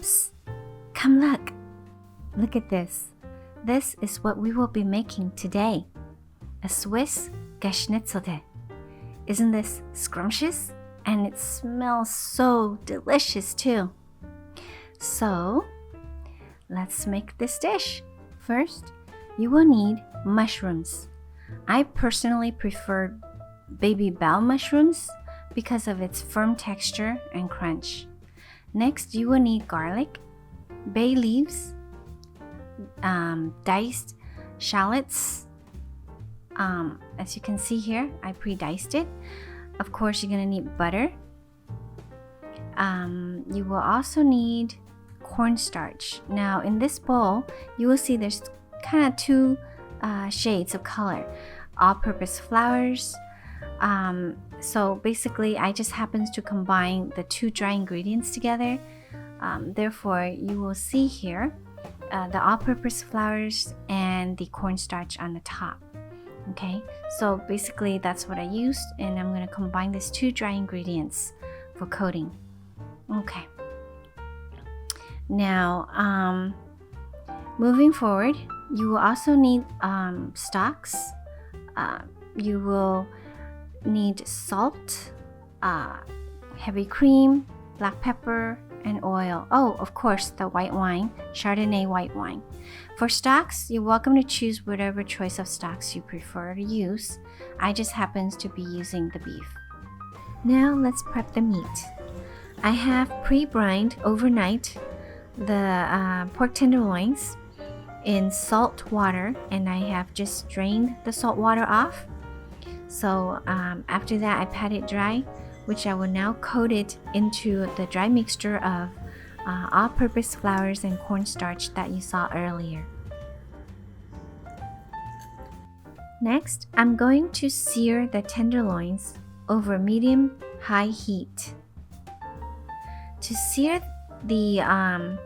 Psst, come look. Look at this. This is what we will be making today. A Swiss Geschnetzelte. Isn't this scrumptious? And it smells so delicious too. So, let's make this dish. First, you will need mushrooms. I personally prefer baby bell mushrooms because of its firm texture and crunch. Next, you will need garlic, bay leaves, diced shallots. As you can see here, I pre-diced it. Of course, you're going to need butter. You will also need cornstarch. Now, in this bowl, you will see there's kind of two shades of color. All-purpose flours. So basically, I just happens to combine the two dry ingredients together. Therefore, you will see here the all-purpose flours and the cornstarch on the top. Okay, so basically that's what I used, and I'm going to combine these two dry ingredients for coating. Okay. Now, moving forward, you will also need stocks. You will need salt, heavy cream, black pepper, and oil. Oh, of course, the white wine, Chardonnay white wine. For stocks, you're welcome to choose whatever choice of stocks you prefer to use. I just happens to be using the beef. Now let's prep the meat. I have pre-brined overnight the pork tenderloins in salt water, and I have just drained the salt water off. So after that, I pat it dry, which I will now coat it into the dry mixture of all-purpose flours and cornstarch that you saw earlier. Next, I'm going to sear the tenderloins over medium-high heat. To sear the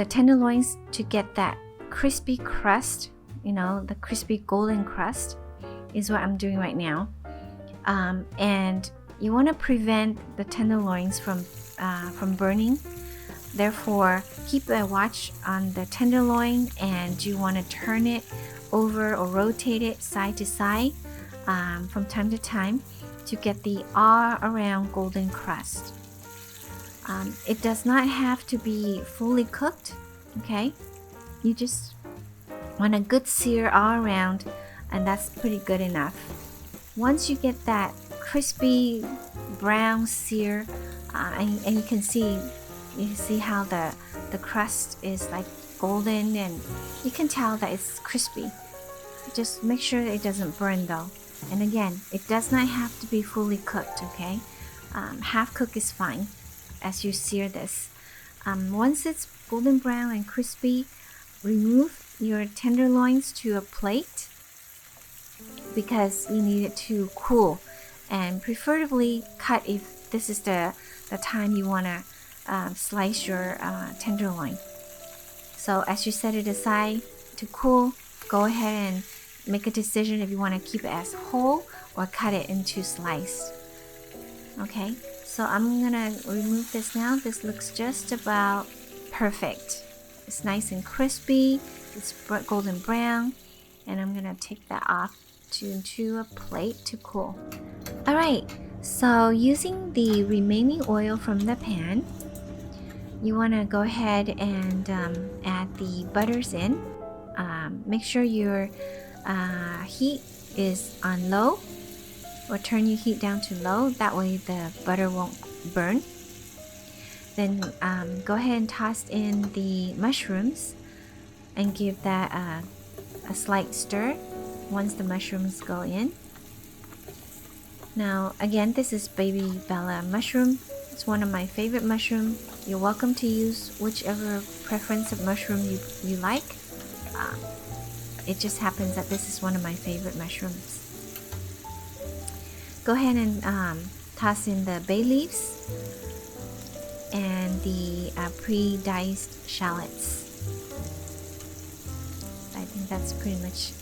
tenderloins to get that crispy crust, the crispy golden crust, is what I'm doing right now. And you want to prevent the tenderloins from burning. Therefore, keep a watch on the tenderloin, and you want to turn it over or rotate it side to side from time to time to get the all-around golden crust. It does not have to be fully cooked, okay? You just want a good sear all around, and that's pretty good enough. Once you get that crispy brown sear, and you can see how the crust is like golden, and you can tell that it's crispy. Just make sure that it doesn't burn though. And again, it does not have to be fully cooked, okay? Half cooked is fine as you sear this. Once it's golden brown and crispy, remove your tenderloins to a plate because you need it to cool, and preferably cut if this is the time you want to slice your tenderloin. So as you set it aside to cool, go ahead and make a decision if you want to keep it as whole or cut it into slices. Okay, so I'm gonna remove this now. This looks just about perfect. It's nice and crispy, it's golden brown, and I'm gonna take that off into a plate to cool. Alright, so using the remaining oil from the pan, you want to go ahead and add the butters in. Make sure your heat is on low, or turn your heat down to low. That way the butter won't burn. Then go ahead and toss in the mushrooms and give that a slight stir once the mushrooms go in. Now again, this is baby bella mushroom. It's one of my favorite mushroom. You're welcome to use whichever preference of mushroom you like. It just happens that this is one of my favorite mushrooms. Go ahead and toss in the bay leaves and the pre-diced shallots. I think that's pretty much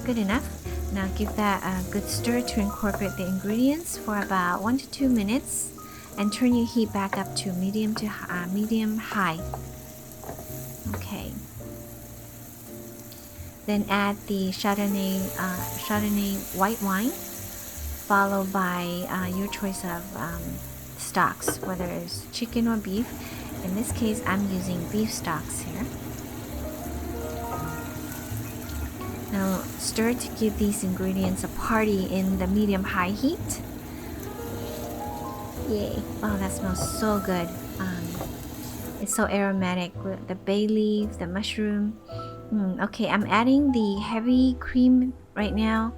good enough. Now give that a good stir to incorporate the ingredients for about 1 to 2 minutes, and turn your heat back up to medium high. Okay. Then add the Chardonnay white wine, followed by your choice of stocks, whether it's chicken or beef. In this case, I'm using beef stocks here. Now stir to give these ingredients a party in the medium-high heat. Yay! Wow, that smells so good. It's so aromatic with the bay leaf, the mushroom. Okay, I'm adding the heavy cream right now.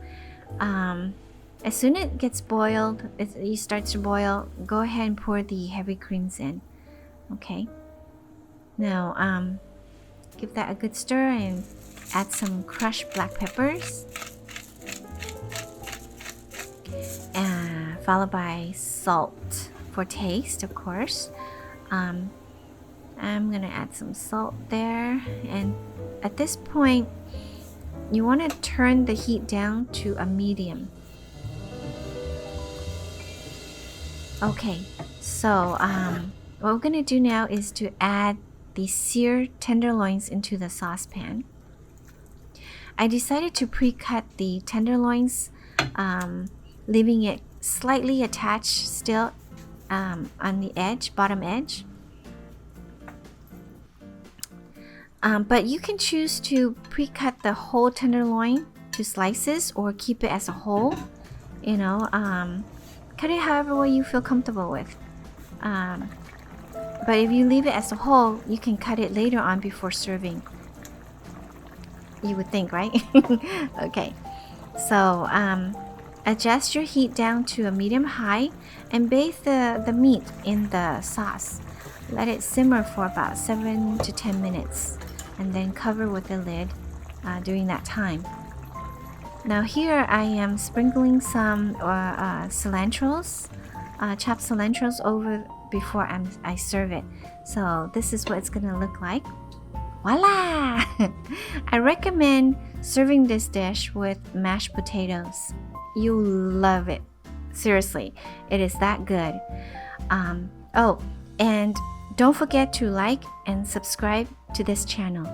As soon as it gets boiled, it starts to boil, go ahead and pour the heavy creams in. Okay. Now, give that a good stir and add some crushed black peppers. Followed by salt for taste, of course. I'm gonna add some salt there, and at this point, you want to turn the heat down to a medium. Okay, so what we're gonna do now is to add the Sear tenderloins into the saucepan. I decided to pre-cut the tenderloins, leaving it slightly attached still on the edge, bottom edge. But you can choose to pre-cut the whole tenderloin to slices or keep it as a whole. You know, cut it however way you feel comfortable with. But if you leave it as a whole, you can cut it later on before serving. You would think, right? Okay, so adjust your heat down to a medium-high and bathe the meat in the sauce. Let it simmer for about 7 to 10 minutes and then cover with the lid during that time. Now here I am sprinkling some cilantros, chopped cilantros over before I serve it. So this is what it's gonna look like. Voila! I recommend serving this dish with mashed potatoes. You'll love it. Seriously, it is that good. Oh, and don't forget to like and subscribe to this channel.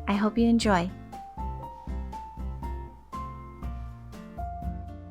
I hope you enjoy.